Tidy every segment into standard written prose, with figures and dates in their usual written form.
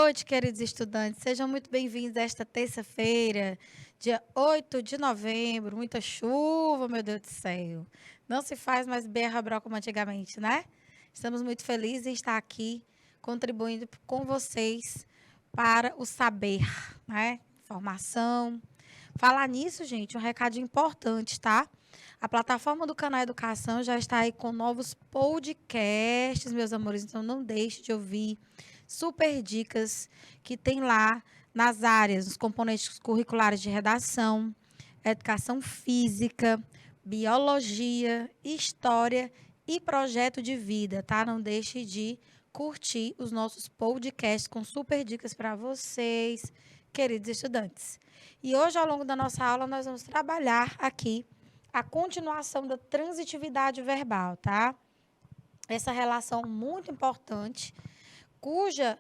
noite, queridos estudantes. Sejam muito bem-vindos a esta terça-feira, dia 8 de novembro. Muita chuva, meu Deus do céu. Não se faz mais berra-bró como antigamente, né? Estamos muito felizes em estar aqui contribuindo com vocês para o saber, né? Informação. Falar nisso, gente, um recadinho importante, tá? A plataforma do Canal Educação já está aí com novos podcasts, meus amores, então não deixe de ouvir super dicas que tem lá nas áreas, nos componentes curriculares de redação, educação física, biologia, história e projeto de vida, tá? Não deixe de curtir os nossos podcasts com super dicas para vocês, queridos estudantes. E hoje, ao longo da nossa aula, nós vamos trabalhar aqui a continuação da transitividade verbal, tá? Essa relação muito importante, cuja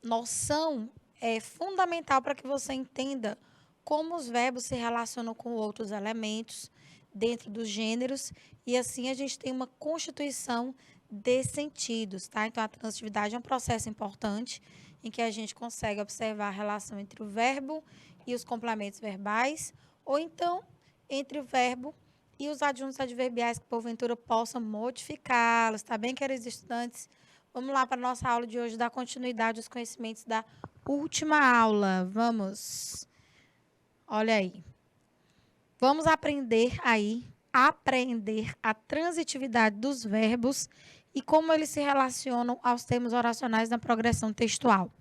noção é fundamental para que você entenda como os verbos se relacionam com outros elementos dentro dos gêneros e assim a gente tem uma constituição de sentidos, tá? Então a transitividade é um processo importante em que a gente consegue observar a relação entre o verbo e os complementos verbais, ou então entre o verbo e os adjuntos adverbiais que porventura possam modificá-los, tá bem, queridos estudantes? Vamos lá para a nossa aula de hoje, dar continuidade aos conhecimentos da última aula. Vamos. Olha aí. Vamos aprender a transitividade dos verbos e como eles se relacionam aos termos oracionais na progressão textual.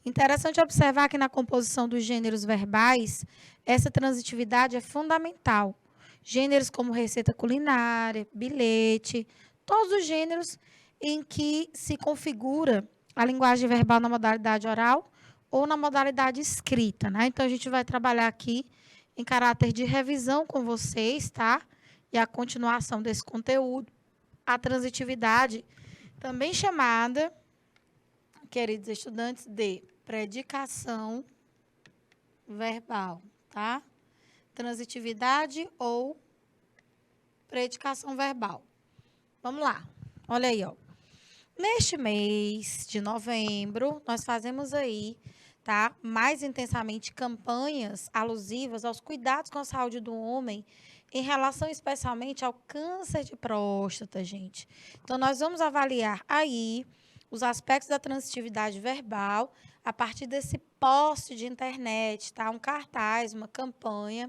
Interessante observar que na composição dos gêneros verbais, essa transitividade é fundamental. Gêneros como receita culinária, bilhete, todos os gêneros em que se configura a linguagem verbal na modalidade oral ou na modalidade escrita, né? Então, a gente vai trabalhar aqui em caráter de revisão com vocês, tá? E a continuação desse conteúdo, a transitividade, também chamada, queridos estudantes, de predicação verbal, tá? Transitividade ou predicação verbal. Vamos lá. Olha aí, ó. Neste mês de novembro, nós fazemos aí, tá? Mais intensamente campanhas alusivas aos cuidados com a saúde do homem em relação especialmente ao câncer de próstata, gente. Então, nós vamos avaliar aí os aspectos da transitividade verbal a partir desse post de internet, tá? Um cartaz, uma campanha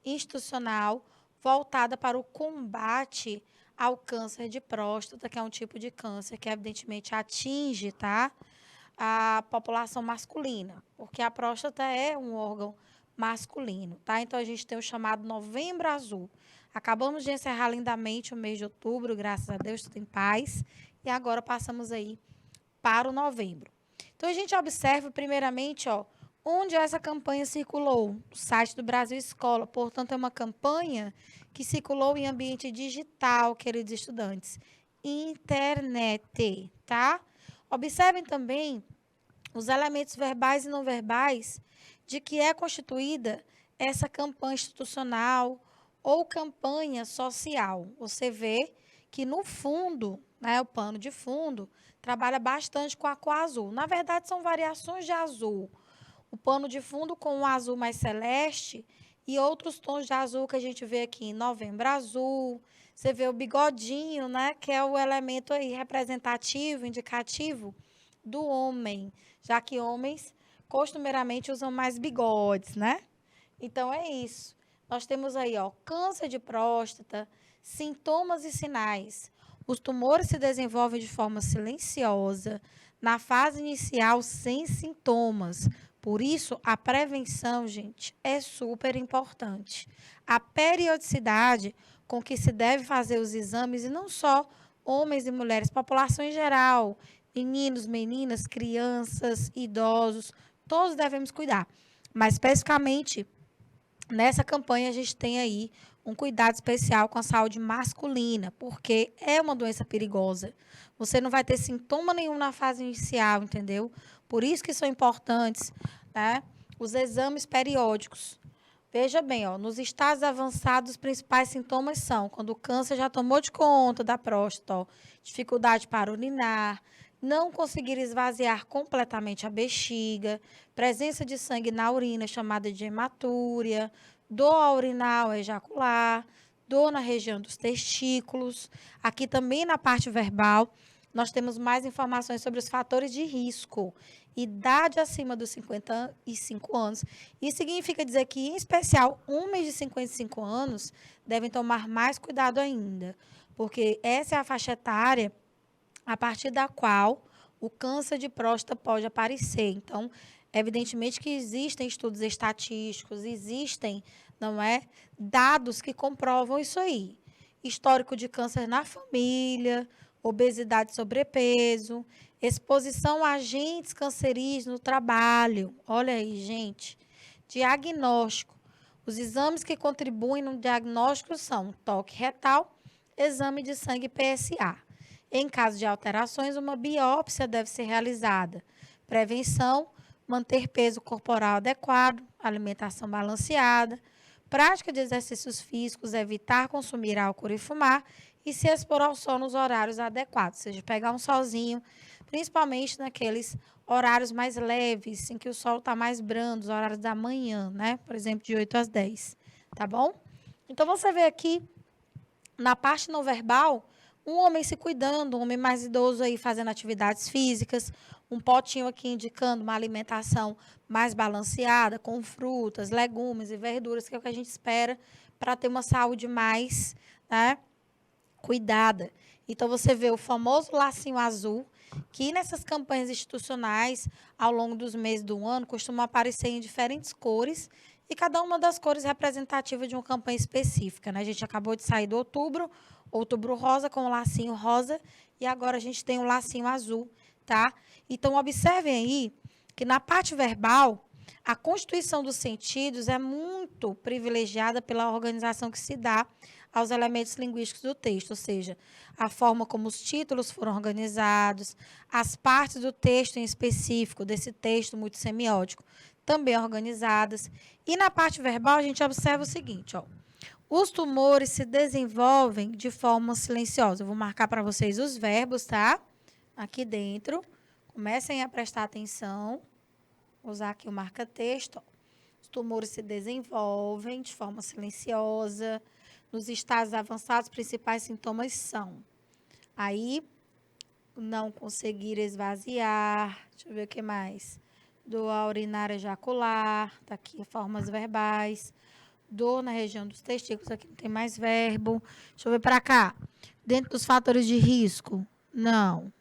institucional voltada para o combate ao câncer de próstata, que é um tipo de câncer que evidentemente atinge, tá, a população masculina, porque a próstata é um órgão masculino, tá? Então a gente tem o chamado Novembro Azul. Acabamos de encerrar lindamente o mês de outubro, graças a Deus, tudo em paz, e agora passamos aí para o novembro. Então a gente observa primeiramente, ó, onde essa campanha circulou? No site do Brasil Escola. Portanto, é uma campanha que circulou em ambiente digital, queridos estudantes. Internet, tá? Observem também os elementos verbais e não verbais de que é constituída essa campanha institucional ou campanha social. Você vê que, no fundo, né, o pano de fundo, trabalha bastante com a cor azul. Na verdade, são variações de azul. O pano de fundo com um azul mais celeste e outros tons de azul que a gente vê aqui em Novembro Azul. Você vê o bigodinho, né, que é o elemento aí representativo, indicativo do homem, já que homens costumeiramente usam mais bigodes, né? Então, é isso. Nós temos aí, ó, câncer de próstata, sintomas e sinais. Os tumores se desenvolvem de forma silenciosa, na fase inicial sem sintomas. Por isso, a prevenção, gente, é super importante. A periodicidade com que se deve fazer os exames, e não só homens e mulheres, população em geral, meninos, meninas, crianças, idosos, todos devemos cuidar. Mas, especificamente, nessa campanha, a gente tem aí um cuidado especial com a saúde masculina, porque é uma doença perigosa. Você não vai ter sintoma nenhum na fase inicial, entendeu? Por isso que são importantes, né, os exames periódicos. Veja bem, ó, nos estágios avançados, os principais sintomas são quando o câncer já tomou de conta da próstata, ó, dificuldade para urinar, não conseguir esvaziar completamente a bexiga, presença de sangue na urina, chamada de hematúria, dor urinal, ejacular, dor na região dos testículos. Aqui também na parte verbal, nós temos mais informações sobre os fatores de risco. Idade acima dos 55 anos. Isso significa dizer que, em especial, homens de 55 anos devem tomar mais cuidado ainda, porque essa é a faixa etária a partir da qual o câncer de próstata pode aparecer. Então, evidentemente que existem estudos estatísticos, existem, não é, dados que comprovam isso aí. Histórico de câncer na família, obesidade e sobrepeso, exposição a agentes cancerígenos no trabalho. Olha aí, gente. Diagnóstico. Os exames que contribuem no diagnóstico são toque retal, exame de sangue PSA. Em caso de alterações, uma biópsia deve ser realizada. Prevenção, manter peso corporal adequado, alimentação balanceada, prática de exercícios físicos, evitar consumir álcool e fumar e se expor ao sol nos horários adequados, ou seja, pegar um solzinho, principalmente naqueles horários mais leves, em que o sol está mais brando, os horários da manhã, né? Por exemplo, de 8 às 10, tá bom? Então, você vê aqui, na parte não verbal, um homem se cuidando, um homem mais idoso aí fazendo atividades físicas, um potinho aqui indicando uma alimentação mais balanceada, com frutas, legumes e verduras, que é o que a gente espera para ter uma saúde mais, né, cuidada. Então, você vê o famoso lacinho azul, que nessas campanhas institucionais, ao longo dos meses do ano, costuma aparecer em diferentes cores, e cada uma das cores representativa de uma campanha específica, né? A gente acabou de sair do outubro rosa, com o lacinho rosa, e agora a gente tem o lacinho azul, tá? Então, observem aí que na parte verbal, a constituição dos sentidos é muito privilegiada pela organização que se dá aos elementos linguísticos do texto, ou seja, a forma como os títulos foram organizados, as partes do texto em específico, desse texto muito semiótico, também organizadas. E na parte verbal, a gente observa o seguinte, ó. Os tumores se desenvolvem de forma silenciosa. Eu vou marcar para vocês os verbos, tá? Aqui dentro. Comecem a prestar atenção. Vou usar aqui o marca-texto. Os tumores se desenvolvem de forma silenciosa. Nos estágios avançados, os principais sintomas são: aí, não conseguir esvaziar. Deixa eu ver o que mais. Dor urinária ejacular. Tá aqui, formas verbais. Dor na região dos testículos, aqui não tem mais verbo. Deixa eu ver para cá. Dentro dos fatores de risco, não.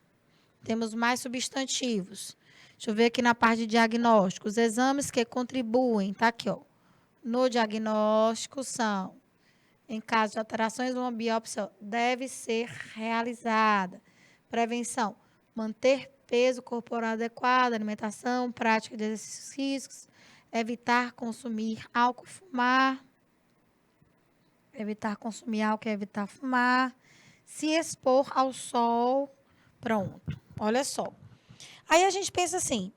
Temos mais substantivos. Deixa eu ver aqui na parte de diagnóstico. Os exames que contribuem, tá aqui, ó. No diagnóstico são: em caso de alterações, uma biópsia deve ser realizada. Prevenção: manter peso corporal adequado, alimentação, prática de exercícios físicos, evitar consumir álcool, fumar. Evitar consumir álcool, evitar fumar. Se expor ao sol. Pronto. Olha só. Aí a gente pensa assim,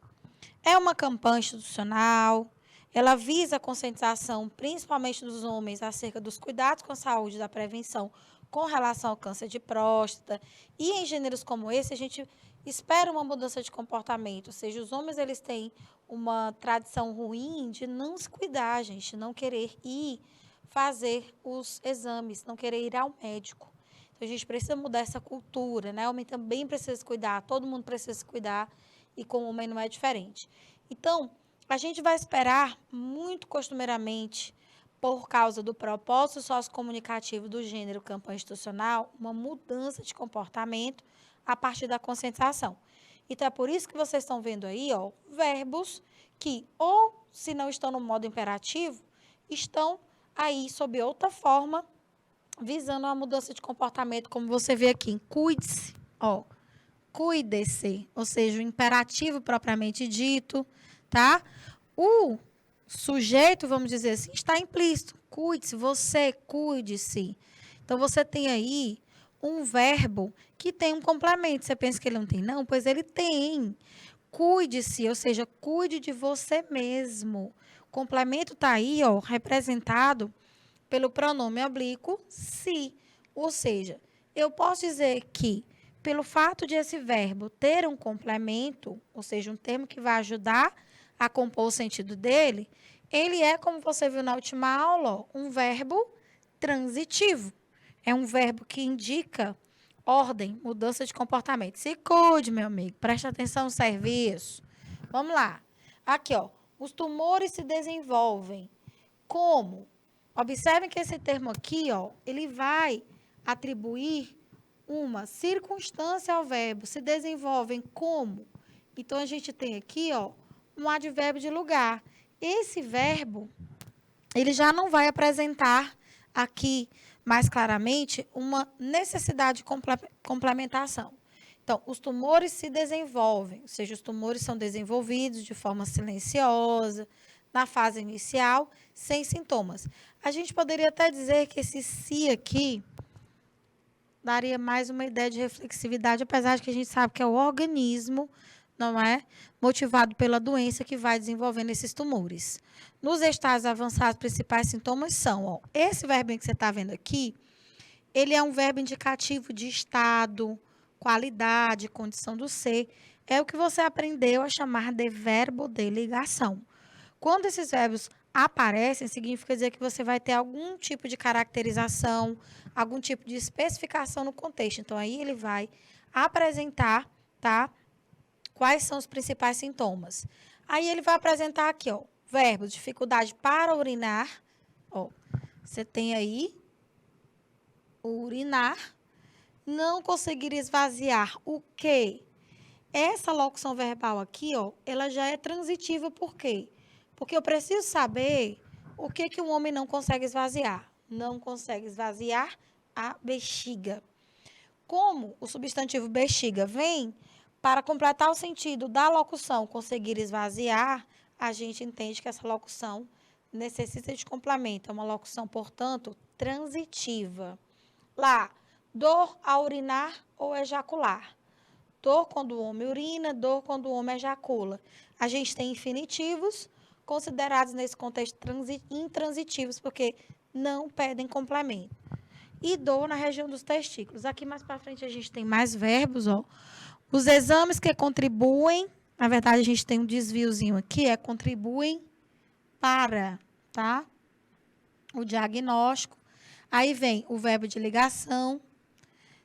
é uma campanha institucional, ela visa a conscientização, principalmente dos homens, acerca dos cuidados com a saúde e da prevenção com relação ao câncer de próstata. E em gêneros como esse, a gente espera uma mudança de comportamento. Ou seja, os homens eles têm uma tradição ruim de não se cuidar, gente, não querer ir fazer os exames, não querer ir ao médico. Então, a gente precisa mudar essa cultura, né? O homem também precisa se cuidar, todo mundo precisa se cuidar, e com o homem não é diferente. Então, a gente vai esperar, muito costumeiramente, por causa do propósito sociocomunicativo do gênero campanha institucional, uma mudança de comportamento a partir da conscientização. Então, é por isso que vocês estão vendo aí, ó, verbos que, ou se não estão no modo imperativo, estão aí, sob outra forma, visando uma mudança de comportamento, como você vê aqui, cuide-se, ó, cuide-se, ou seja, o imperativo propriamente dito, tá? O sujeito, vamos dizer assim, está implícito, cuide-se, você cuide-se. Então, você tem aí um verbo que tem um complemento. Você pensa que ele não tem? Não, pois ele tem. Cuide-se, ou seja, cuide de você mesmo. O complemento está aí, ó, representado pelo pronome oblíquo se. Ou seja, eu posso dizer que pelo fato de esse verbo ter um complemento, ou seja, um termo que vai ajudar a compor o sentido dele, ele é, como você viu na última aula, ó, um verbo transitivo. É um verbo que indica ordem, mudança de comportamento. Se cuide, meu amigo, preste atenção no serviço. Vamos lá. Aqui, ó, os tumores se desenvolvem como? Observem que esse termo aqui, ó, ele vai atribuir uma circunstância ao verbo. Se desenvolvem como? Então, a gente tem aqui, ó, um advérbio de lugar. Esse verbo, ele já não vai apresentar aqui mais claramente uma necessidade de complementação. Então, os tumores se desenvolvem, ou seja, os tumores são desenvolvidos de forma silenciosa, na fase inicial, sem sintomas. A gente poderia até dizer que esse "se" aqui daria mais uma ideia de reflexividade, apesar de que a gente sabe que é o organismo, não é? Motivado pela doença que vai desenvolvendo esses tumores. Nos estágios avançados, os principais sintomas são, ó, esse verbinho que você está vendo aqui, ele é um verbo indicativo de estado, qualidade, condição do ser. É o que você aprendeu a chamar de verbo de ligação. Quando esses verbos aparecem, significa dizer que você vai ter algum tipo de caracterização, algum tipo de especificação no contexto. Então, aí ele vai apresentar, tá? Quais são os principais sintomas. Aí ele vai apresentar aqui, ó, verbo, dificuldade para urinar. Ó, você tem aí urinar, não conseguir esvaziar o quê? Essa locução verbal aqui, ó, ela já é transitiva, por quê? Porque eu preciso saber o que um homem não consegue esvaziar. Não consegue esvaziar a bexiga. Como o substantivo bexiga vem para completar o sentido da locução conseguir esvaziar, a gente entende que essa locução necessita de complemento. É uma locução, portanto, transitiva. Lá, dor ao urinar ou ejacular. Dor quando o homem urina, dor quando o homem ejacula. A gente tem infinitivos considerados nesse contexto intransitivos, porque não pedem complemento. E dor na região dos testículos. Aqui mais para frente a gente tem mais verbos, ó. Os exames que contribuem, na verdade a gente tem um desviozinho aqui, contribuem para, tá? O diagnóstico. Aí vem o verbo de ligação.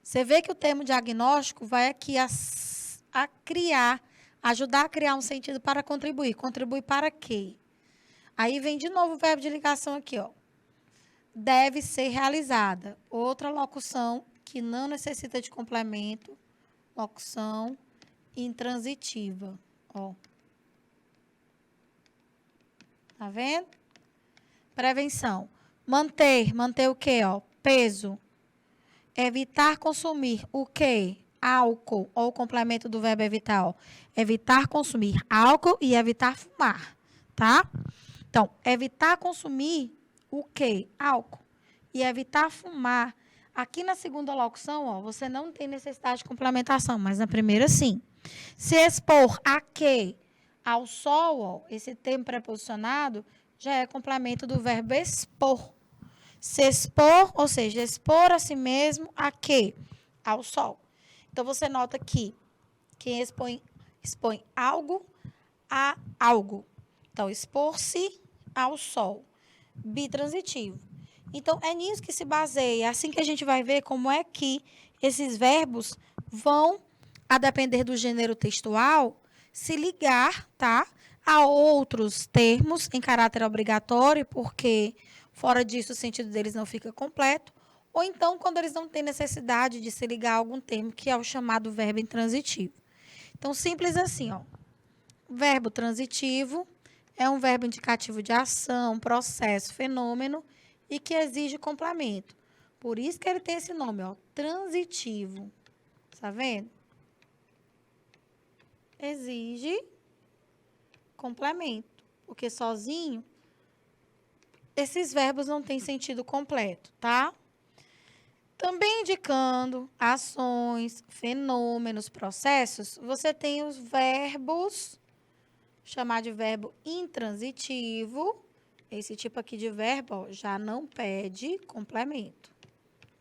Você vê que o termo diagnóstico vai aqui a criar, ajudar a criar um sentido para contribuir. Contribuir para quê? Aí vem de novo o verbo de ligação aqui, ó. Deve ser realizada. Outra locução que não necessita de complemento. Locução intransitiva, ó. Tá vendo? Prevenção. Manter o quê, ó? Peso. Evitar consumir o quê? Álcool, ou o complemento do verbo evitar, ó. Evitar consumir álcool e evitar fumar, tá? Então, evitar consumir o quê? Álcool. E evitar fumar. Aqui na segunda locução, ó, você não tem necessidade de complementação, mas na primeira, sim. Se expor a quê? Ao sol, ó, esse termo preposicionado já é complemento do verbo expor. Se expor, ou seja, expor a si mesmo a quê? Ao sol. Então, você nota que quem expõe algo a algo. Então, expor-se ao sol. Bitransitivo. Então, é nisso que se baseia. Assim que a gente vai ver como é que esses verbos vão, a depender do gênero textual, se ligar, tá? A outros termos em caráter obrigatório, porque fora disso o sentido deles não fica completo, ou então quando eles não têm necessidade de se ligar a algum termo, que é o chamado verbo intransitivo. Então, simples assim, ó. Verbo transitivo é um verbo indicativo de ação, processo, fenômeno e que exige complemento. Por isso que ele tem esse nome, ó, transitivo. Tá vendo? Exige complemento, porque sozinho esses verbos não têm sentido completo, tá? Também indicando ações, fenômenos, processos, você tem os verbos, chamar de verbo intransitivo. Esse tipo aqui de verbo, ó, já não pede complemento.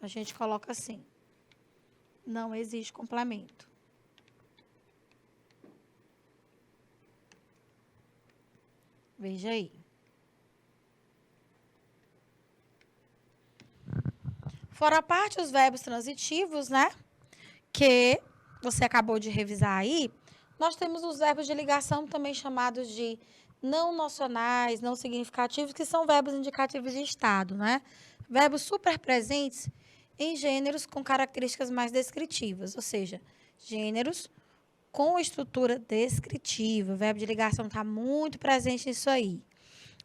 A gente coloca assim. Não existe complemento. Veja aí. Fora a parte os verbos transitivos, né? Que você acabou de revisar aí, nós temos os verbos de ligação, também chamados de não nocionais, não significativos, que são verbos indicativos de estado, né? Verbos superpresentes em gêneros com características mais descritivas, ou seja, gêneros com estrutura descritiva. O verbo de ligação está muito presente nisso aí.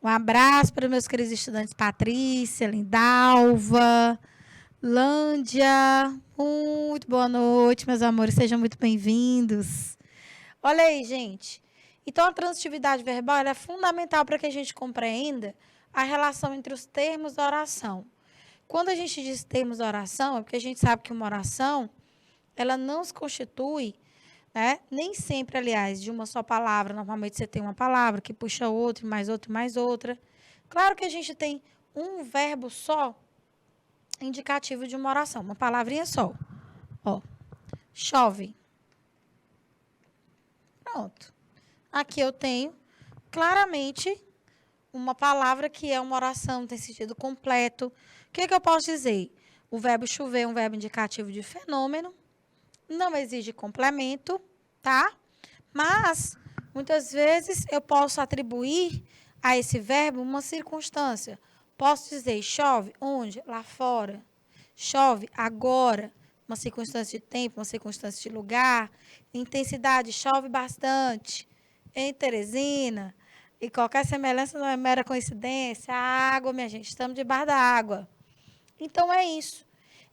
Um abraço para os meus queridos estudantes Patrícia, Lindalva, Lândia. Muito boa noite, meus amores. Sejam muito bem-vindos. Olha aí, gente. Então, a transitividade verbal é fundamental para que a gente compreenda a relação entre os termos da oração. Quando a gente diz termos da oração, é porque a gente sabe que uma oração, ela não se constitui, né? Nem sempre, aliás, de uma só palavra. Normalmente você tem uma palavra que puxa outra, mais outra, mais outra. Claro que a gente tem um verbo só indicativo de uma oração, uma palavrinha só. Ó, chove. Pronto. Aqui eu tenho claramente uma palavra que é uma oração, tem sentido completo. O que eu posso dizer? O verbo chover é um verbo indicativo de fenômeno, não exige complemento, tá? Mas, muitas vezes, eu posso atribuir a esse verbo uma circunstância. Posso dizer, chove onde? Lá fora. Chove agora. Uma circunstância de tempo, uma circunstância de lugar. Intensidade, chove bastante. Em Teresina. E qualquer semelhança não é mera coincidência. A água, minha gente, estamos debaixo da água. Então, é isso.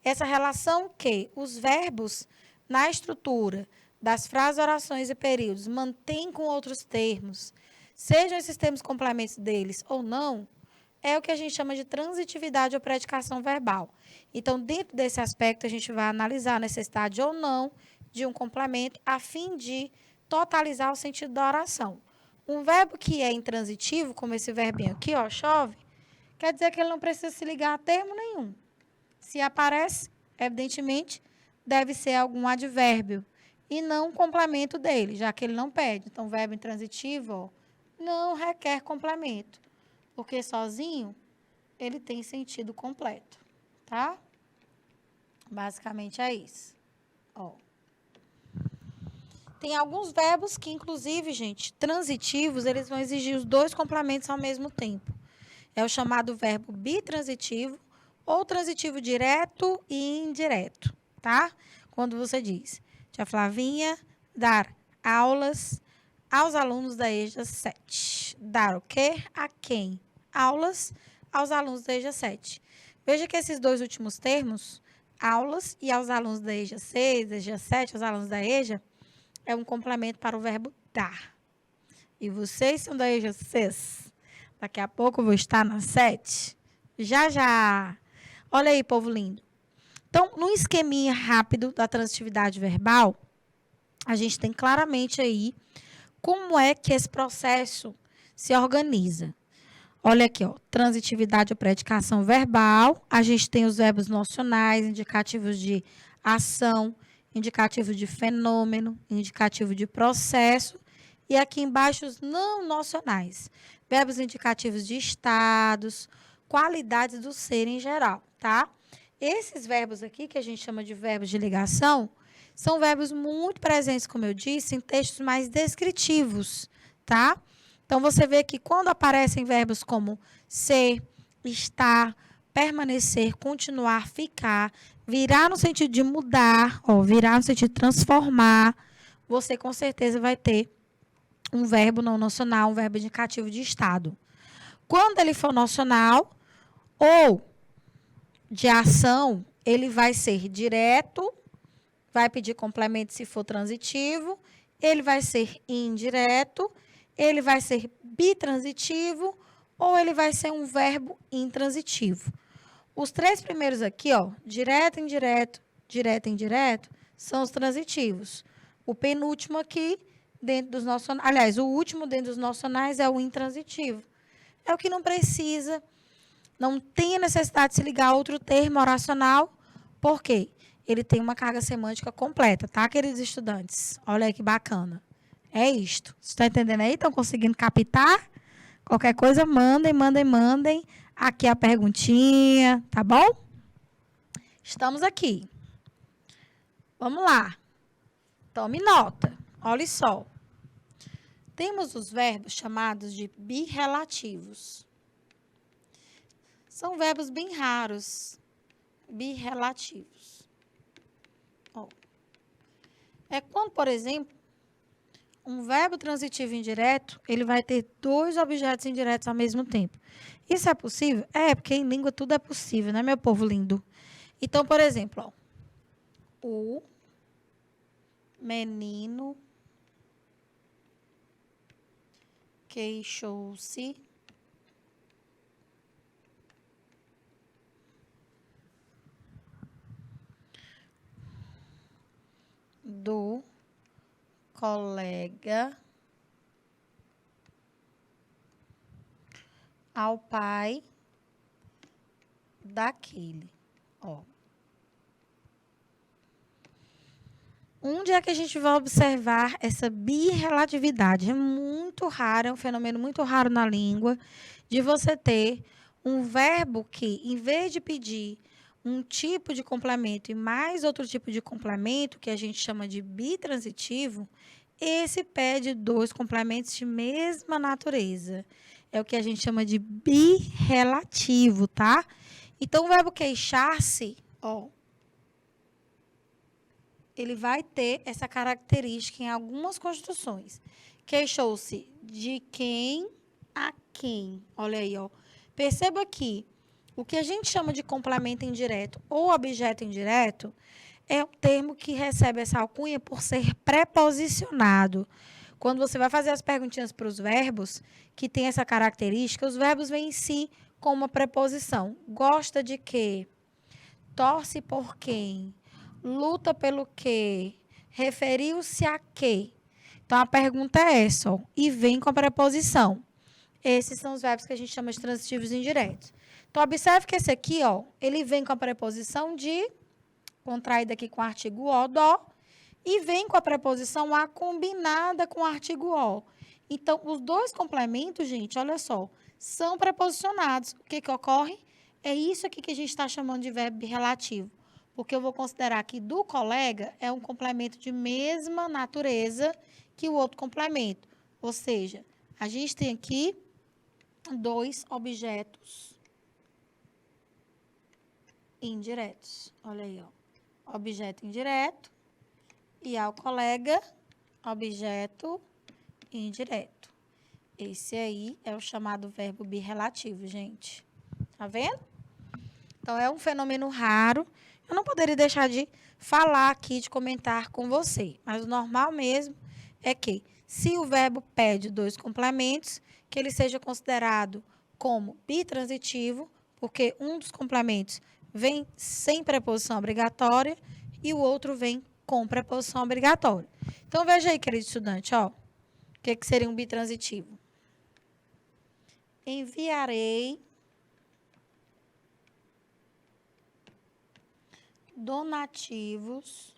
Essa relação que os verbos, na estrutura das frases, orações e períodos, mantêm com outros termos, sejam esses termos complementos deles ou não, é o que a gente chama de transitividade ou predicação verbal. Então, dentro desse aspecto, a gente vai analisar a necessidade ou não de um complemento a fim de totalizar o sentido da oração. Um verbo que é intransitivo, como esse verbinho aqui, ó, chove, quer dizer que ele não precisa se ligar a termo nenhum. Se aparece, evidentemente, deve ser algum advérbio e não um complemento dele, já que ele não pede. Então, o verbo intransitivo, ó, não requer complemento, porque sozinho ele tem sentido completo, tá? Basicamente é isso. Ó. Tem alguns verbos que, inclusive, gente, transitivos, eles vão exigir os dois complementos ao mesmo tempo. É o chamado verbo bitransitivo ou transitivo direto e indireto, tá? Quando você diz, tia Flavinha, dar aulas aos alunos da EJA 7. Dar o quê? A quem? Aulas aos alunos da EJA 7. Veja que esses dois últimos termos, aulas e aos alunos da EJA 6, EJA 7, aos alunos da EJA, é um complemento para o verbo dar. E vocês são da EJA 6. Daqui a pouco eu vou estar na 7. Já, já. Olha aí, povo lindo. Então, no esqueminha rápido da transitividade verbal, a gente tem claramente aí como é que esse processo se organiza. Olha aqui, ó, transitividade ou predicação verbal. A gente tem os verbos nocionais, indicativos de ação, indicativo de fenômeno, indicativo de processo. E aqui embaixo os não nocionais. Verbos indicativos de estados, qualidades do ser em geral, tá? Esses verbos aqui, que a gente chama de verbos de ligação, são verbos muito presentes, como eu disse, em textos mais descritivos, tá? Então, você vê que quando aparecem verbos como ser, estar, permanecer, continuar, ficar, virar no sentido de mudar, ó, virar no sentido de transformar, você com certeza vai ter um verbo não nocional, um verbo indicativo de estado. Quando ele for nocional ou de ação, ele vai ser direto, vai pedir complemento se for transitivo, ele vai ser indireto, ele vai ser bitransitivo ou ele vai ser um verbo intransitivo. Os três primeiros aqui, ó, direto, indireto, direto, indireto, são os transitivos. O penúltimo aqui, dentro dos nocionais, aliás, o último dentro dos nocionais é o intransitivo. É o que não precisa, não tem a necessidade de se ligar a outro termo oracional. Por quê? ele tem uma carga semântica completa, tá, queridos estudantes? Olha aí que bacana. É isto. Vocês estão entendendo aí? Estão conseguindo captar? Qualquer coisa, mandem. Aqui a perguntinha, tá bom? Estamos aqui. Vamos lá. Tome nota. Olha só. Temos os verbos chamados de birrelativos. São verbos bem raros. Birrelativos. Ó. É quando, por exemplo, um verbo transitivo indireto, ele vai ter dois objetos indiretos ao mesmo tempo. Isso é possível? É, porque em língua tudo é possível, né, meu povo lindo? Então, por exemplo, ó, o menino queixou-se do colega ao pai daquele. Ó. Onde é que a gente vai observar essa birrelatividade? É muito raro, é um fenômeno muito raro na língua, de você ter um verbo que, em vez de pedir um tipo de complemento e mais outro tipo de complemento, que a gente chama de bitransitivo, esse pede dois complementos de mesma natureza. É o que a gente chama de birrelativo, tá? Então, o verbo queixar-se, ó, ele vai ter essa característica em algumas construções. Queixou-se de quem a quem. Olha aí, ó. Perceba que o que a gente chama de complemento indireto ou objeto indireto é o termo que recebe essa alcunha por ser preposicionado. Quando você vai fazer as perguntinhas para os verbos, que tem essa característica, os verbos vêm em si com uma preposição. Gosta de quê? Torce por quem? Luta pelo quê? Referiu-se a quê? Então, a pergunta é essa, ó, e vem com a preposição. Esses são os verbos que a gente chama de transitivos indiretos. Então, observe que esse aqui, ó, ele vem com a preposição de, contraída aqui com o artigo o, dó, e vem com a preposição a combinada com o artigo o. Então, os dois complementos, gente, olha só, são preposicionados. O que que ocorre? É isso aqui que a gente está chamando de verbo relativo. Porque eu vou considerar que do colega é um complemento de mesma natureza que o outro complemento. Ou seja, a gente tem aqui dois objetos indiretos. Olha aí, ó. Objeto indireto e ao colega, objeto indireto. Esse aí é o chamado verbo birrelativo, gente. Tá vendo? Então, é um fenômeno raro. Eu não poderia deixar de falar aqui, de comentar com você. Mas o normal mesmo é que, se o verbo pede dois complementos, que ele seja considerado como bitransitivo, porque um dos complementos vem sem preposição obrigatória e o outro vem com preposição obrigatória. Então, veja aí, querido estudante, ó, o que seria um bitransitivo? Enviarei donativos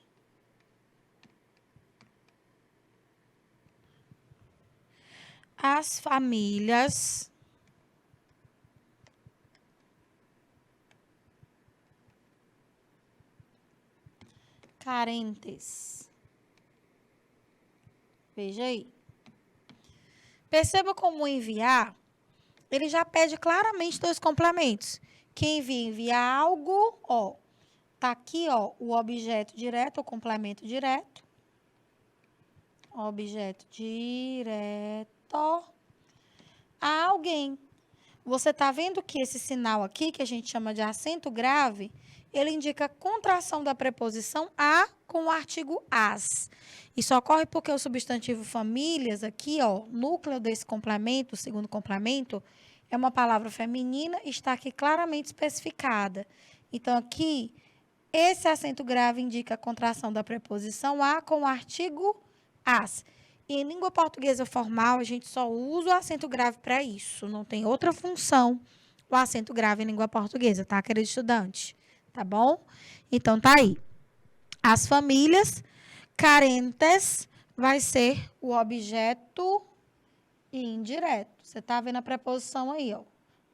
às famílias carentes. Veja aí. Perceba como enviar, ele já pede claramente dois complementos. Quem envia algo, ó, tá aqui, ó, o objeto direto, o complemento direto. Objeto direto a alguém. Você tá vendo que esse sinal aqui, que a gente chama de acento grave, ele indica a contração da preposição a com o artigo as. Isso ocorre porque o substantivo famílias aqui, ó, núcleo desse complemento, o segundo complemento, é uma palavra feminina e está aqui claramente especificada. Então, aqui, esse acento grave indica a contração da preposição a com o artigo as. E em língua portuguesa formal, a gente só usa o acento grave para isso. Não tem outra função o acento grave em língua portuguesa, tá, querido estudante? Tá bom? Então, tá aí. As famílias carentes vai ser o objeto indireto. Você está vendo a preposição aí, ó.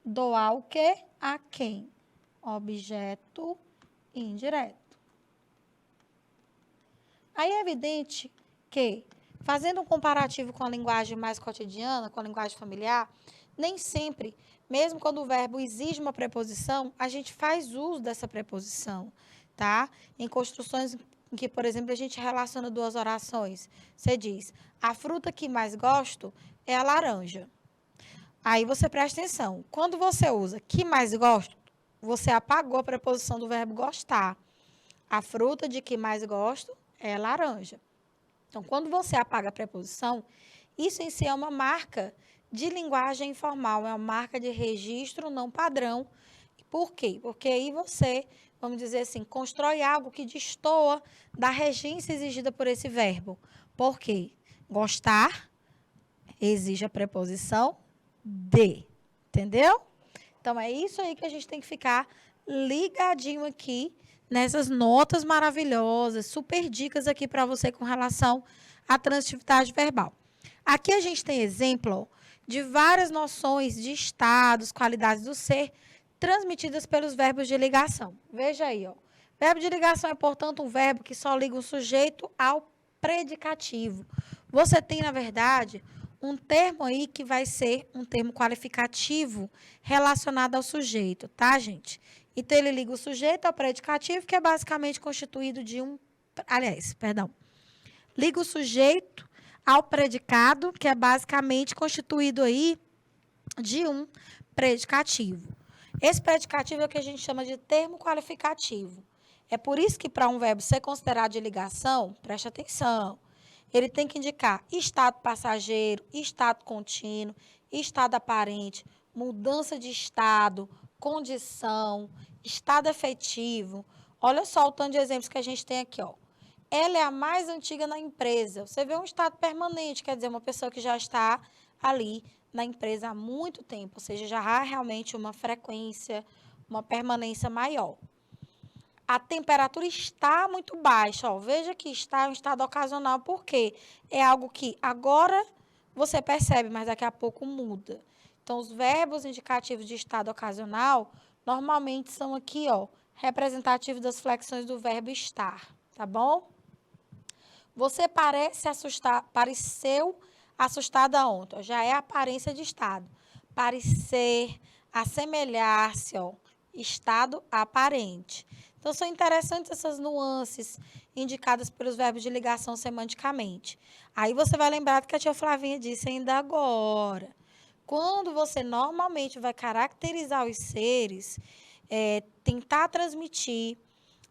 Doar o quê? A quem? Objeto indireto. Aí é evidente que, fazendo um comparativo com a linguagem mais cotidiana, com a linguagem familiar, nem sempre, mesmo quando o verbo exige uma preposição, a gente faz uso dessa preposição, tá? Em construções em que, por exemplo, a gente relaciona duas orações. Você diz, a fruta que mais gosto é a laranja. Aí você presta atenção. Quando você usa que mais gosto, você apagou a preposição do verbo gostar. A fruta de que mais gosto é laranja. Então, quando você apaga a preposição, isso em si é uma marca de linguagem informal, é uma marca de registro não padrão. Por quê? Porque aí você, vamos dizer assim, constrói algo que destoa da regência exigida por esse verbo. Por quê? Gostar exige a preposição de. Entendeu? Então, é isso aí que a gente tem que ficar ligadinho aqui nessas notas maravilhosas, super dicas aqui para você com relação à transitividade verbal. Aqui a gente tem exemplo de várias noções de estados, qualidades do ser, transmitidas pelos verbos de ligação. Veja aí, ó. Verbo de ligação é, portanto, um verbo que só liga o sujeito ao predicativo. Você tem, na verdade, um termo aí que vai ser um termo qualificativo relacionado ao sujeito, tá, gente? Então, ele liga o sujeito ao predicativo, que é basicamente constituído de liga o sujeito ao predicado, que é basicamente constituído aí de um predicativo. Esse predicativo é o que a gente chama de termo qualificativo. É por isso que, para um verbo ser considerado de ligação, preste atenção, ele tem que indicar estado passageiro, estado contínuo, estado aparente, mudança de estado, condição, estado efetivo. Olha só o tanto de exemplos que a gente tem aqui, ó. Ela é a mais antiga na empresa. Você vê um estado permanente, quer dizer, uma pessoa que já está ali na empresa há muito tempo, ou seja, já há realmente uma frequência, uma permanência maior. A temperatura está muito baixa, ó. Veja que está em um estado ocasional, porque é algo que agora você percebe, mas daqui a pouco muda. Então, os verbos indicativos de estado ocasional, normalmente são aqui, ó, representativos das flexões do verbo estar, tá bom? Você pareceu assustada ontem, já é a aparência de estado. Parecer, assemelhar-se, ó, estado aparente. Então, são interessantes essas nuances indicadas pelos verbos de ligação semanticamente. Aí você vai lembrar do que a tia Flavinha disse ainda agora. Quando você normalmente vai caracterizar os seres, tentar transmitir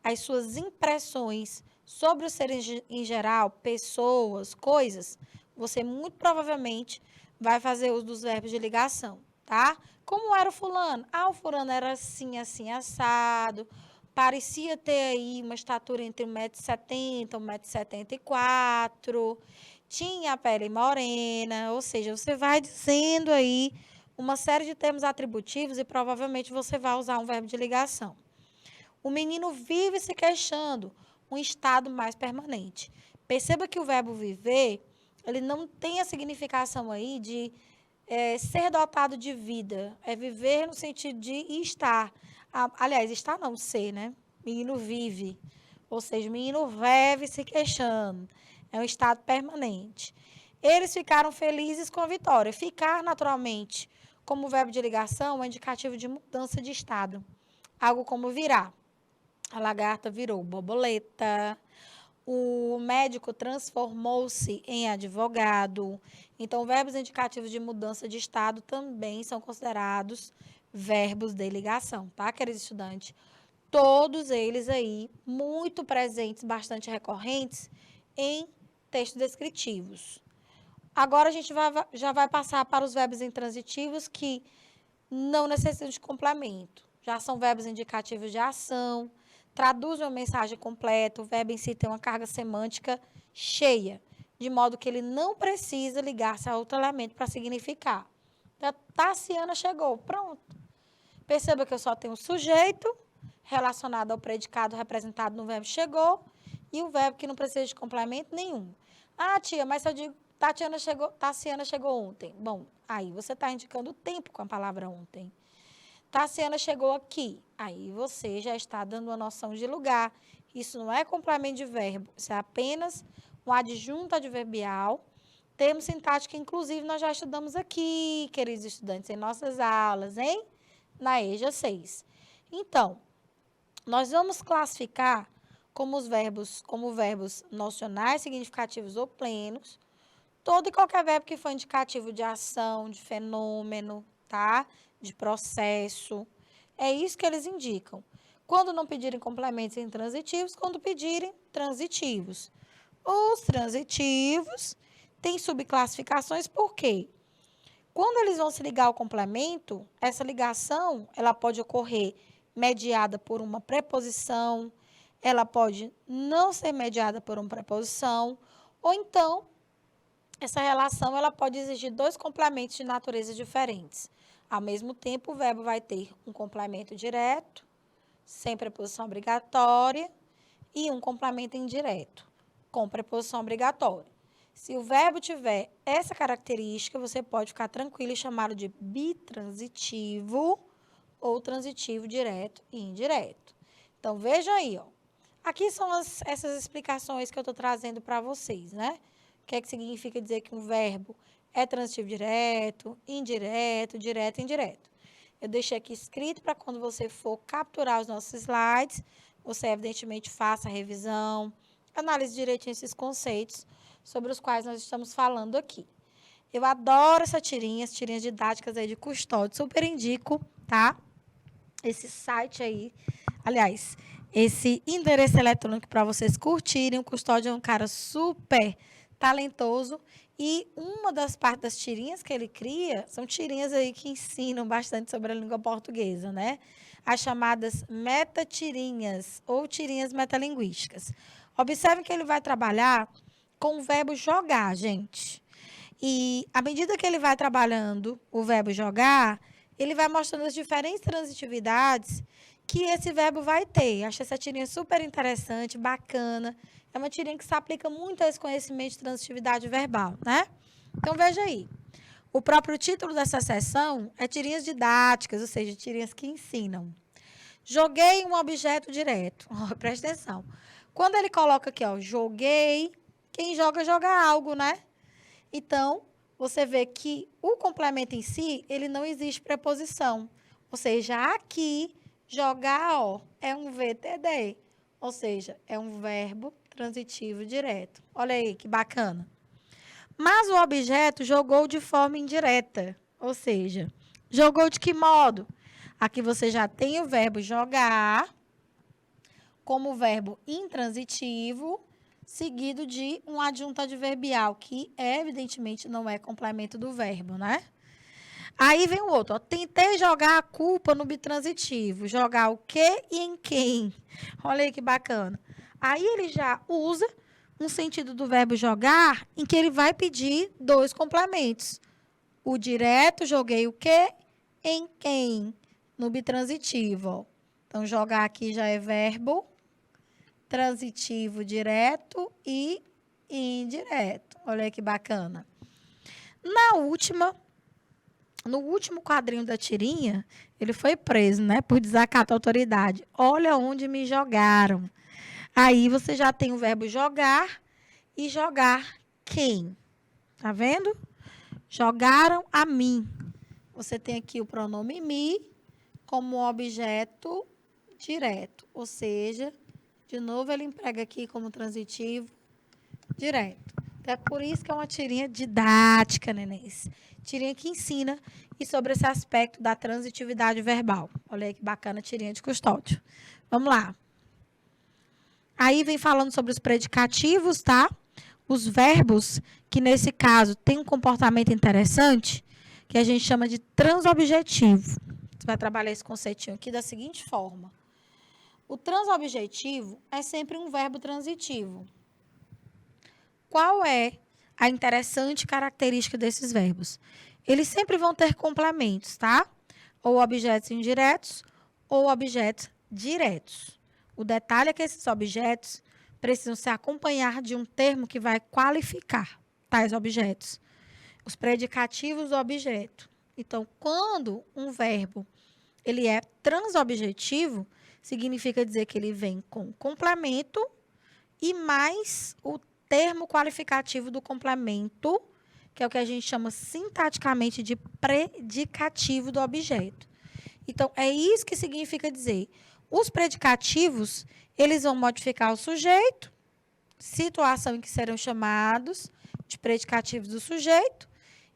as suas impressões sobre os seres em geral, pessoas, coisas, você muito provavelmente vai fazer uso dos verbos de ligação, tá? Como era o fulano? Ah, o fulano era assim, assim, assado. Parecia ter aí uma estatura entre 1,70 m e 1,74 m. Tinha a pele morena, ou seja, você vai dizendo aí uma série de termos atributivos e provavelmente você vai usar um verbo de ligação. O menino vive se queixando, um estado mais permanente. Perceba que o verbo viver, ele não tem a significação aí de ser dotado de vida. É viver no sentido de estar. Aliás, estar não, ser, né? Menino vive. Ou seja, o menino vive se queixando. É um estado permanente. Eles ficaram felizes com a vitória. Ficar, naturalmente, como verbo de ligação, é indicativo de mudança de estado. Algo como virar. A lagarta virou borboleta. O médico transformou-se em advogado. Então, verbos indicativos de mudança de estado também são considerados verbos de ligação, tá, queridos estudantes? Todos eles aí muito presentes, bastante recorrentes em textos descritivos. Agora, a gente já vai passar para os verbos intransitivos que não necessitam de complemento. Já são verbos indicativos de ação, traduzem uma mensagem completa, o verbo em si tem uma carga semântica cheia, de modo que ele não precisa ligar-se a outro elemento para significar. Então, Tassiana chegou, pronto. Perceba que eu só tenho o sujeito relacionado ao predicado representado no verbo chegou e o verbo que não precisa de complemento nenhum. Ah, tia, mas se eu digo Tassiana chegou ontem. Bom, aí você está indicando o tempo com a palavra ontem. Tassiana chegou aqui. Aí você já está dando uma noção de lugar. Isso não é complemento de verbo, isso é apenas um adjunto adverbial. Termo sintático, inclusive, nós já estudamos aqui, queridos estudantes, em nossas aulas, hein? Na EJA 6. Então, nós vamos classificar como verbos nocionais, significativos ou plenos, todo e qualquer verbo que for indicativo de ação, de fenômeno, tá? De processo. É isso que eles indicam. Quando não pedirem complementos intransitivos, quando pedirem transitivos. Os transitivos têm subclassificações, por quê? Quando eles vão se ligar ao complemento, essa ligação ela pode ocorrer mediada por uma preposição, ela pode não ser mediada por uma preposição, ou então essa relação ela pode exigir dois complementos de natureza diferentes. Ao mesmo tempo, o verbo vai ter um complemento direto, sem preposição obrigatória, e um complemento indireto, com preposição obrigatória. Se o verbo tiver essa característica, você pode ficar tranquilo e chamá-lo de bitransitivo ou transitivo direto e indireto. Então, veja aí, ó. Aqui são essas explicações que eu estou trazendo para vocês, né? O que é que significa dizer que um verbo é transitivo direto, indireto, direto e indireto. Eu deixei aqui escrito para quando você for capturar os nossos slides, você evidentemente faça a revisão, analise direitinho esses conceitos sobre os quais nós estamos falando aqui. Eu adoro essa tirinha, as tirinhas didáticas aí de Custódio, super indico, tá? Esse site aí, aliás, esse endereço eletrônico para vocês curtirem. O Custódio é um cara super talentoso e uma das partes das tirinhas que ele cria são tirinhas aí que ensinam bastante sobre a língua portuguesa, né? As chamadas metatirinhas ou tirinhas metalinguísticas. Observem que ele vai trabalhar com o verbo jogar, gente. E à medida que ele vai trabalhando o verbo jogar, ele vai mostrando as diferentes transitividades que esse verbo vai ter. Acho essa tirinha super interessante, bacana. É uma tirinha que se aplica muito a esse conhecimento de transitividade verbal, né? Então, veja aí. O próprio título dessa sessão é tirinhas didáticas, ou seja, tirinhas que ensinam. Joguei um objeto direto. Oh, presta atenção. Quando ele coloca aqui, ó, joguei, quem joga, joga algo, né? Então, você vê que o complemento em si, ele não existe preposição. Ou seja, aqui, jogar, ó, é um VTD. Ou seja, é um verbo transitivo direto. Olha aí, que bacana. Mas o objeto jogou de forma indireta. Ou seja, jogou de que modo? Aqui você já tem o verbo jogar como verbo intransitivo, seguido de um adjunto adverbial, que evidentemente não é complemento do verbo, né? Aí vem o outro, ó, tentei jogar a culpa no bitransitivo. Jogar o quê e em quem? Olha aí que bacana. Aí ele já usa um sentido do verbo jogar, em que ele vai pedir dois complementos. O direto, joguei o quê? Em quem? No bitransitivo, ó. Então, jogar aqui já é verbo transitivo direto e indireto. Olha aí que bacana. No último quadrinho da tirinha, ele foi preso, né, por desacato à autoridade. Olha onde me jogaram. Aí você já tem o verbo jogar e jogar quem? Tá vendo? Jogaram a mim. Você tem aqui o pronome me como objeto direto, ou seja, de novo ele emprega aqui como transitivo direto. Então, é por isso que é uma tirinha didática, nenéns. Tirinha que ensina e sobre esse aspecto da transitividade verbal. Olha aí que bacana a tirinha de Custódio. Vamos lá. Aí vem falando sobre os predicativos, tá? Os verbos, que nesse caso tem um comportamento interessante, que a gente chama de transobjetivo. Você vai trabalhar esse conceitinho aqui da seguinte forma. O transobjetivo é sempre um verbo transitivo. Qual é a interessante característica desses verbos? Eles sempre vão ter complementos, tá? Ou objetos indiretos ou objetos diretos. O detalhe é que esses objetos precisam se acompanhar de um termo que vai qualificar tais objetos. Os predicativos do objeto. Então, quando um verbo ele é transobjetivo, significa dizer que ele vem com complemento e mais o termo qualificativo do complemento, que é o que a gente chama sintaticamente de predicativo do objeto. Então, é isso que significa dizer. Os predicativos, eles vão modificar o sujeito, situação em que serão chamados de predicativos do sujeito,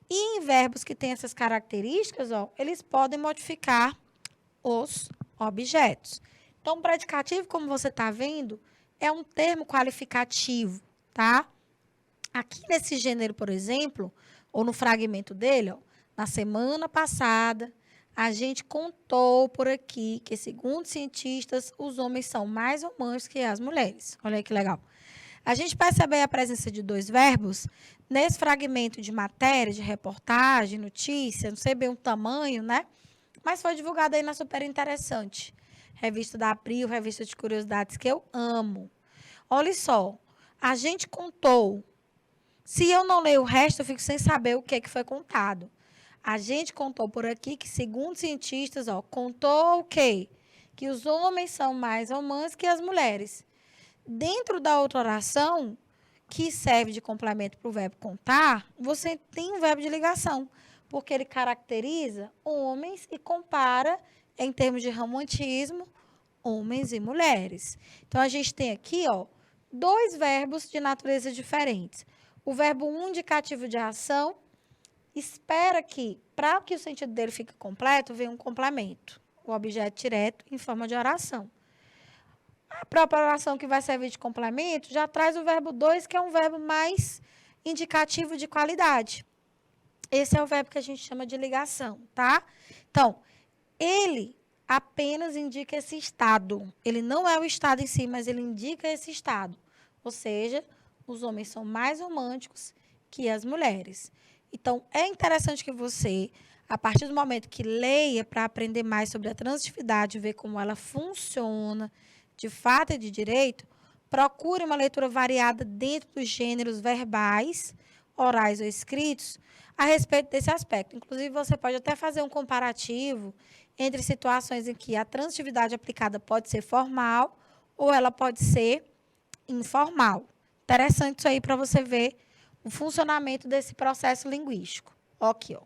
e em verbos que têm essas características, eles podem modificar os objetos. Então, predicativo, como você está vendo, é um termo qualificativo, tá? Aqui nesse gênero, por exemplo, ou no fragmento dele, na semana passada, a gente contou por aqui que, segundo cientistas, os homens são mais românticos que as mulheres. Olha aí que legal. A gente percebe a presença de dois verbos nesse fragmento de matéria, de reportagem, notícia, não sei bem o tamanho, né? Mas foi divulgado aí na Super Interessante. Revista da Abril, revista de curiosidades que eu amo. Olha só, a gente contou. Se eu não ler o resto, eu fico sem saber o que foi contado. A gente contou por aqui que, segundo cientistas, contou o quê? Que os homens são mais românticos que as mulheres. Dentro da outra oração, que serve de complemento para o verbo contar, você tem um verbo de ligação, porque ele caracteriza homens e compara, em termos de romantismo, homens e mulheres. Então, a gente tem aqui, dois verbos de natureza diferentes. O verbo indicativo de ação espera que, para que o sentido dele fique completo, venha um complemento, o objeto direto em forma de oração. A própria oração que vai servir de complemento já traz o verbo 2, que é um verbo mais indicativo de qualidade. Esse é o verbo que a gente chama de ligação, tá? Então, ele apenas indica esse estado. Ele não é o estado em si, mas ele indica esse estado. Ou seja, os homens são mais românticos que as mulheres. Então, é interessante que você, a partir do momento que leia para aprender mais sobre a transitividade, ver como ela funciona, de fato e de direito, procure uma leitura variada dentro dos gêneros verbais, orais ou escritos, a respeito desse aspecto. Inclusive, você pode até fazer um comparativo entre situações em que a transitividade aplicada pode ser formal ou ela pode ser informal. Interessante isso aí para você ver o funcionamento desse processo linguístico. Aqui,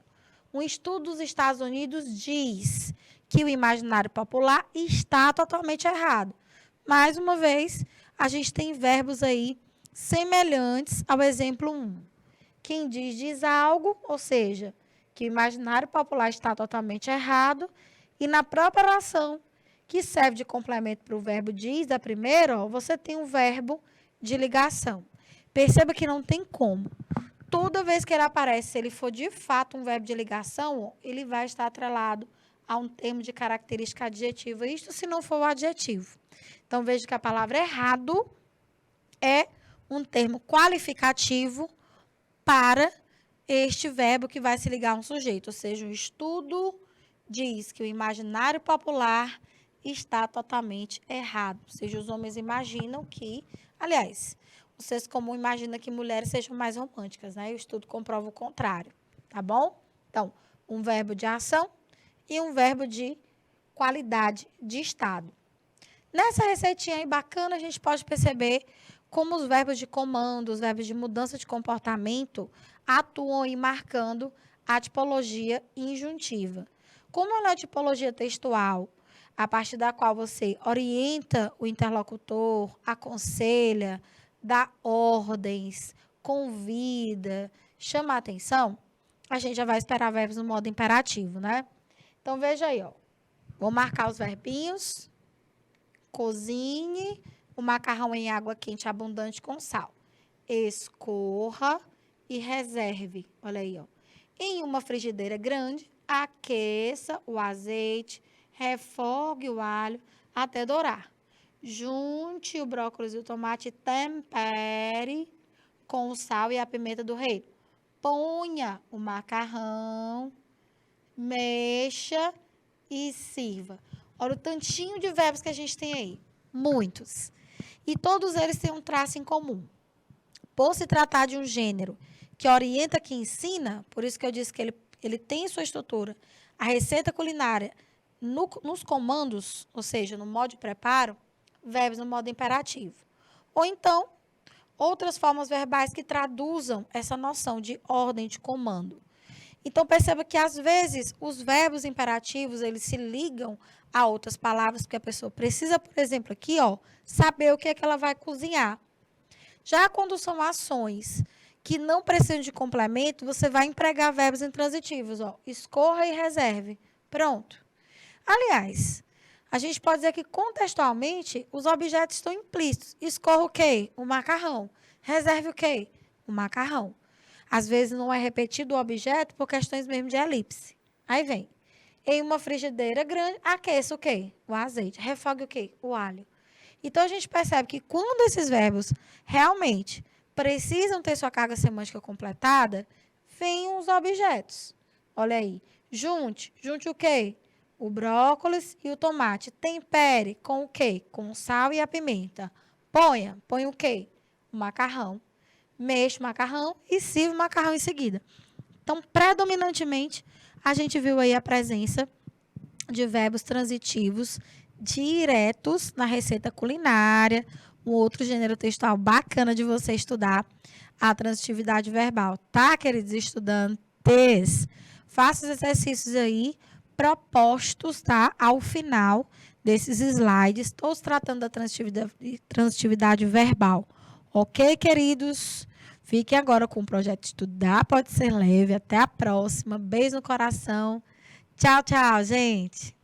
um estudo dos Estados Unidos diz que o imaginário popular está totalmente errado. Mais uma vez, a gente tem verbos aí semelhantes ao exemplo 1. Quem diz algo, ou seja, que o imaginário popular está totalmente errado, e na própria oração, que serve de complemento para o verbo diz, da primeira, você tem um verbo de ligação. Perceba que não tem como. Toda vez que ele aparece, se ele for de fato um verbo de ligação, ele vai estar atrelado a um termo de característica adjetiva. Isto se não for o adjetivo. Então, veja que a palavra errado é um termo qualificativo para este verbo que vai se ligar a um sujeito. Ou seja, o estudo diz que o imaginário popular está totalmente errado. Ou seja, os homens imaginam que, aliás, vocês como imaginam que mulheres sejam mais românticas, né? O estudo comprova o contrário, tá bom? Então, um verbo de ação e um verbo de qualidade de estado. Nessa receitinha aí bacana, a gente pode perceber como os verbos de comando, os verbos de mudança de comportamento atuam aí marcando a tipologia injuntiva. Como ela é a tipologia textual, a partir da qual você orienta o interlocutor, aconselha, dá ordens, convida, chama a atenção, a gente já vai esperar verbos no modo imperativo, né? Então, veja aí, vou marcar os verbinhos. Cozinhe o macarrão em água quente abundante com sal. Escorra e reserve. Olha aí, em uma frigideira grande, aqueça o azeite, refogue o alho até dourar. Junte o brócolis e o tomate e tempere com o sal e a pimenta do reino. Ponha o macarrão, mexa e sirva. Olha o tantinho de verbos que a gente tem aí. Muitos. E todos eles têm um traço em comum. Por se tratar de um gênero que orienta, que ensina, por isso que eu disse que ele tem em sua estrutura a receita culinária nos comandos, ou seja, no modo de preparo, verbos no modo imperativo. Ou então, outras formas verbais que traduzam essa noção de ordem, de comando. Então, perceba que, às vezes, os verbos imperativos, eles se ligam a outras palavras, porque a pessoa precisa, por exemplo, aqui, ó, saber o que é que ela vai cozinhar. Já quando são ações que não precisam de complemento, você vai empregar verbos intransitivos, ó, escorra e reserve. Pronto. Aliás, a gente pode dizer que, contextualmente, os objetos estão implícitos. Escorra o quê? O macarrão. Reserve o quê? O macarrão. Às vezes, não é repetido o objeto por questões mesmo de elipse. Aí vem. Em uma frigideira grande, aqueça o quê? O azeite. Refogue o quê? O alho. Então, a gente percebe que, quando esses verbos realmente precisam ter sua carga semântica completada, vêm os objetos. Olha aí. Junte. Junte o quê? O brócolis e o tomate. Tempere com o quê? Com o sal e a pimenta. Põe o quê? O macarrão. Mexa o macarrão e sirva o macarrão em seguida. Então, predominantemente, a gente viu aí a presença de verbos transitivos diretos na receita culinária. Um outro gênero textual bacana de você estudar, a transitividade verbal. Tá, queridos estudantes? Faça os exercícios aí propostos, tá? Ao final desses slides, todos tratando da transitividade verbal. Ok, queridos? Fiquem agora com o projeto Estudar Pode Ser Leve. Até a próxima. Beijo no coração. Tchau, tchau, gente.